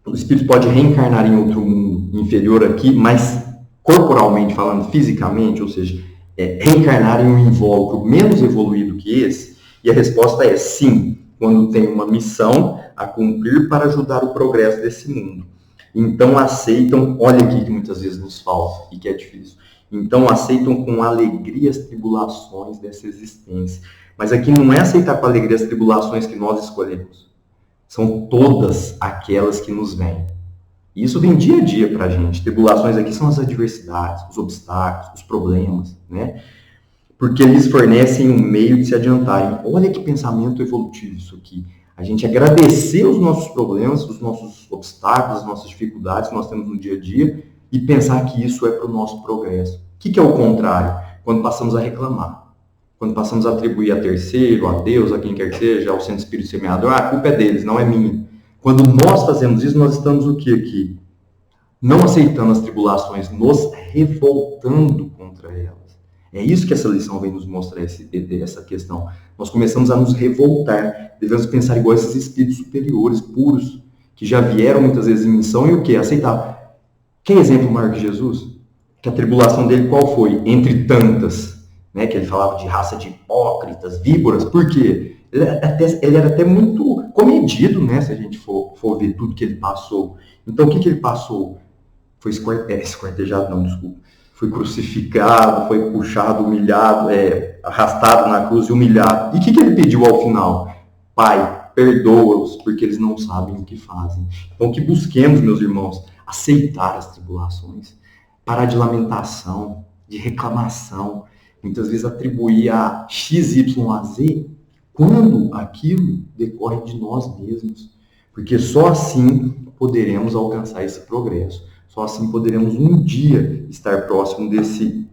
o espírito pode reencarnar em outro mundo inferior aqui, mas corporalmente falando, fisicamente, ou seja, reencarnar em um invólucro menos evoluído que esse? E a resposta é sim, quando tem uma missão a cumprir para ajudar o progresso desse mundo. Então aceitam, olha aqui que muitas vezes nos falta e que é difícil. Então aceitam com alegria as tribulações dessa existência. Mas aqui não é aceitar com alegria as tribulações que nós escolhemos. São todas aquelas que nos vêm. E isso vem dia a dia para a gente. Tribulações aqui são as adversidades, os obstáculos, os problemas, né? Porque eles fornecem um meio de se adiantarem. Olha que pensamento evolutivo isso aqui. A gente agradecer os nossos problemas, os nossos obstáculos, as nossas dificuldades que nós temos no dia a dia e pensar que isso é para o nosso progresso. O que é o contrário? Quando passamos a reclamar. Quando passamos a atribuir a terceiro, a Deus, a quem quer que seja, ao centro espírito semeador, a culpa é deles, não é minha. Quando nós fazemos isso, nós estamos o que aqui? Não aceitando as tribulações, nos revoltando contra elas. É isso que essa lição vem nos mostrar, essa questão. Nós começamos a nos revoltar. Devemos pensar igual a esses espíritos superiores, puros, que já vieram muitas vezes em missão e o quê? Aceitar. Que exemplo maior que Jesus? Que a tribulação dele qual foi? Entre tantas. Né, que ele falava de raça de hipócritas, víboras. Por quê? Ele era até muito comedido, né, se a gente for ver tudo que ele passou. Então, o que ele passou? Foi esquartejado, não, desculpa. Foi crucificado, foi puxado, humilhado, arrastado na cruz e humilhado. E o que ele pediu ao final? Pai, perdoa-os, porque eles não sabem o que fazem. Então, que busquemos, meus irmãos, aceitar as tribulações, parar de lamentação, de reclamação, muitas vezes atribuir a X, Y, a Z, quando aquilo decorre de nós mesmos. Porque só assim poderemos alcançar esse progresso. Só assim poderemos um dia estar próximo desse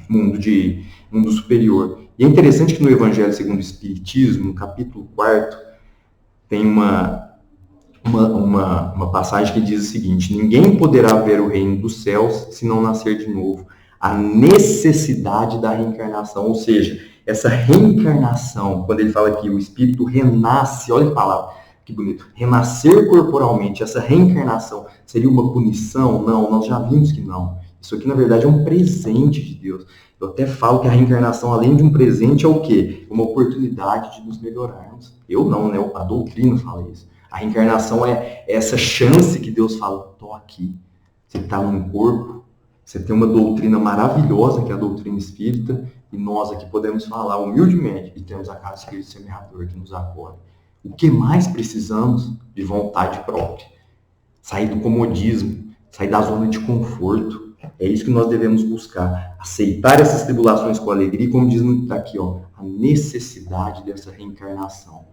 mundo superior. E é interessante que no Evangelho segundo o Espiritismo, no capítulo 4º, tem uma passagem que diz o seguinte: ninguém poderá ver o reino dos céus se não nascer de novo. A necessidade da reencarnação, ou seja, essa reencarnação, quando ele fala que o espírito renasce, olha que palavra, que bonito, renascer corporalmente, essa reencarnação seria uma punição? Não, nós já vimos que não. Isso aqui, na verdade, é um presente de Deus. Eu até falo que a reencarnação, além de um presente, é o quê? Uma oportunidade de nos melhorarmos. Eu não, né? A doutrina fala isso. A reencarnação é essa chance que Deus fala, tô aqui, você está num corpo, você tem uma doutrina maravilhosa, que é a doutrina espírita, e nós aqui podemos falar humildemente, e temos a Casa Espírita Semeador que nos acolhe. O que mais precisamos? De vontade própria. Sair do comodismo, sair da zona de conforto. É isso que nós devemos buscar. Aceitar essas tribulações com alegria, como diz aqui, ó, a necessidade dessa reencarnação.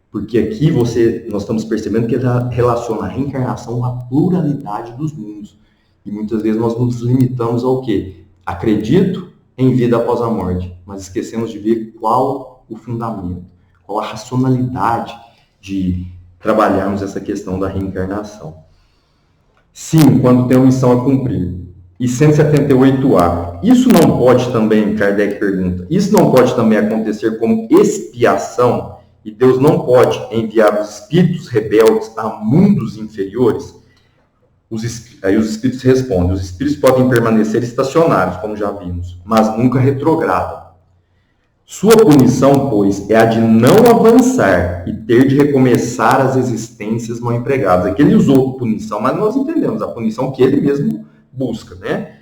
Porque aqui nós estamos percebendo que ela relaciona a reencarnação à pluralidade dos mundos. E muitas vezes nós nos limitamos ao quê? Acredito em vida após a morte, mas esquecemos de ver qual o fundamento, qual a racionalidade de trabalharmos essa questão da reencarnação. Sim, quando tem uma missão a cumprir. E 178A. Isso não pode também, Kardec pergunta, isso não pode também acontecer como expiação? E Deus não pode enviar os espíritos rebeldes a mundos inferiores? Aí os espíritos respondem, os espíritos podem permanecer estacionários, como já vimos, mas nunca retrogradam. Sua punição, pois, é a de não avançar e ter de recomeçar as existências mal empregadas. Aqui ele usou punição, mas nós entendemos a punição que ele mesmo busca, né?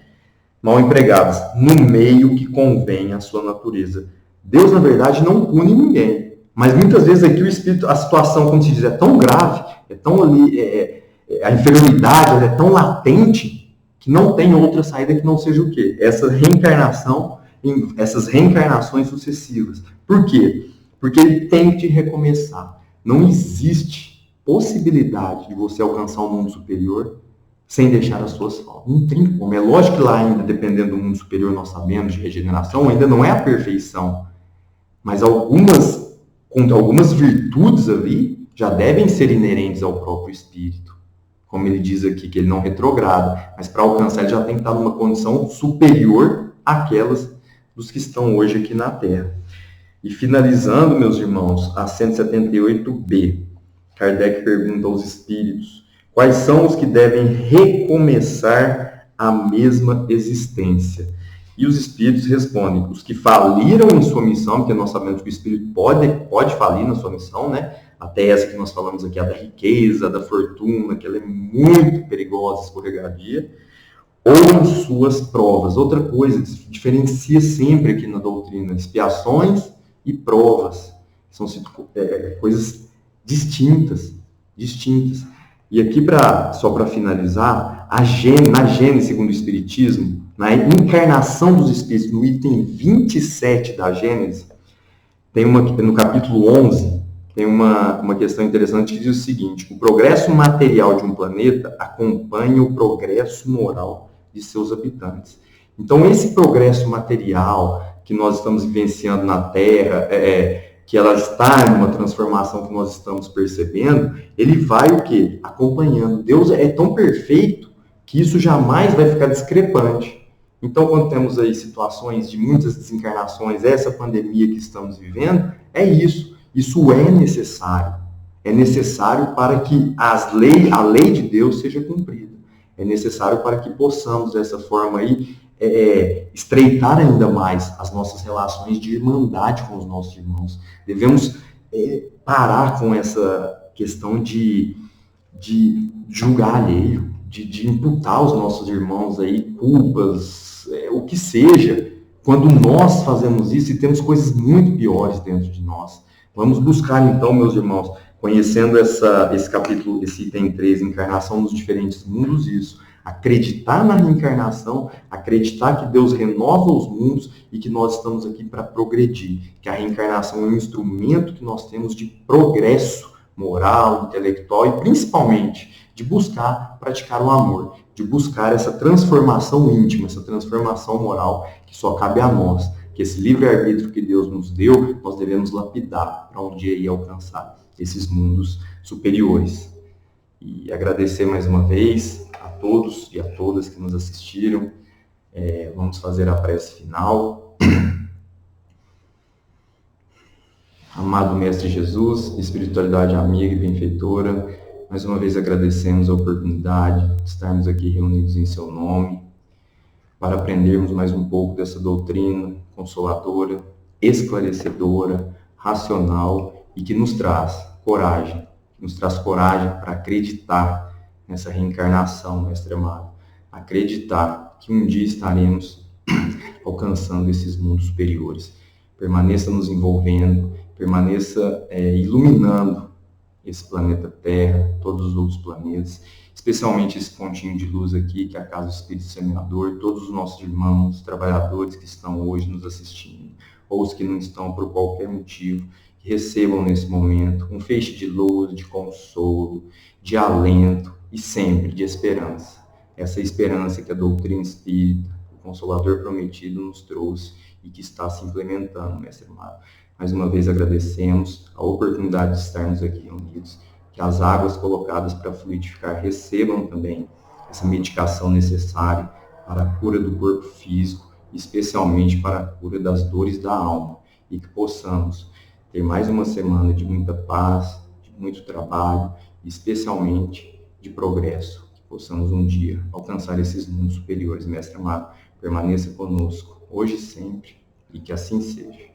Mal empregadas, no meio que convém à sua natureza. Deus, na verdade, não pune ninguém. Mas muitas vezes aqui o espírito, a situação, como se diz, é tão grave, é tão ali, a inferioridade é tão latente que não tem outra saída que não seja o quê? Essa reencarnação, essas reencarnações sucessivas. Por quê? Porque ele tem que recomeçar. Não existe possibilidade de você alcançar um mundo superior sem deixar as suas faltas. Não tem como. É lógico que lá ainda, dependendo do mundo superior, nós sabemos de regeneração, ainda não é a perfeição. Mas algumas virtudes ali já devem ser inerentes ao próprio espírito. Como ele diz aqui, que ele não retrograda. Mas para alcançar, ele já tem que estar numa condição superior àquelas dos que estão hoje aqui na Terra. E finalizando, meus irmãos, a 178b, Kardec pergunta aos espíritos: quais são os que devem recomeçar a mesma existência? E os espíritos respondem: os que faliram em sua missão, porque nós sabemos que o espírito pode falir na sua missão, né? Até essa que nós falamos aqui, a da riqueza, da fortuna, que ela é muito perigosa, escorregadia, ou em suas provas. Outra coisa que diferencia sempre aqui na doutrina: expiações e provas. São coisas distintas. E aqui, só para finalizar, na Gênesis, segundo o Espiritismo, na encarnação dos Espíritos, no item 27 da Gênesis, no capítulo 11, tem uma questão interessante que diz o seguinte: o progresso material de um planeta acompanha o progresso moral de seus habitantes. Então, esse progresso material que nós estamos vivenciando na Terra, que ela está em uma transformação que nós estamos percebendo, ele vai o quê? Acompanhando. Deus é tão perfeito que isso jamais vai ficar discrepante. Então, quando temos aí situações de muitas desencarnações, essa pandemia que estamos vivendo, é isso. Isso é necessário. É necessário para que a lei de Deus seja cumprida. É necessário para que possamos, dessa forma aí, estreitar ainda mais as nossas relações de irmandade com os nossos irmãos. Devemos parar com essa questão de julgar alheio, de imputar aos nossos irmãos aí culpas, o que seja, quando nós fazemos isso e temos coisas muito piores dentro de nós. Vamos buscar então, meus irmãos, conhecendo esse capítulo, esse item 3, encarnação nos diferentes mundos, isso. Acreditar na reencarnação, acreditar que Deus renova os mundos e que nós estamos aqui para progredir, que a reencarnação é um instrumento que nós temos de progresso moral, intelectual e principalmente de buscar praticar o amor, de buscar essa transformação íntima, essa transformação moral que só cabe a nós, que esse livre-arbítrio que Deus nos deu, nós devemos lapidar para um dia ir alcançar esses mundos superiores. E agradecer mais uma vez a todos e a todas que nos assistiram. Vamos fazer a prece final. Amado Mestre Jesus, espiritualidade amiga e benfeitora, mais uma vez agradecemos a oportunidade de estarmos aqui reunidos em seu nome, para aprendermos mais um pouco dessa doutrina consoladora, esclarecedora, racional e que nos traz coragem para acreditar nessa reencarnação, Mestre amado. Acreditar que um dia estaremos alcançando esses mundos superiores. Permaneça nos envolvendo, permaneça iluminando esse planeta Terra, todos os outros planetas, especialmente esse pontinho de luz aqui, que é a Casa do Espírito Semeador, todos os nossos irmãos, trabalhadores que estão hoje nos assistindo, ou os que não estão por qualquer motivo, que recebam nesse momento um feixe de luz, de consolo, de alento e sempre de esperança. Essa esperança que a doutrina espírita, o Consolador prometido, nos trouxe e que está se implementando, Mestre amado. Mais uma vez agradecemos a oportunidade de estarmos aqui reunidos, que as águas colocadas para fluidificar recebam também essa medicação necessária para a cura do corpo físico, especialmente para a cura das dores da alma, e que possamos ter mais uma semana de muita paz, de muito trabalho, e especialmente de progresso, que possamos um dia alcançar esses mundos superiores. Mestre amado, permaneça conosco, hoje e sempre, e que assim seja.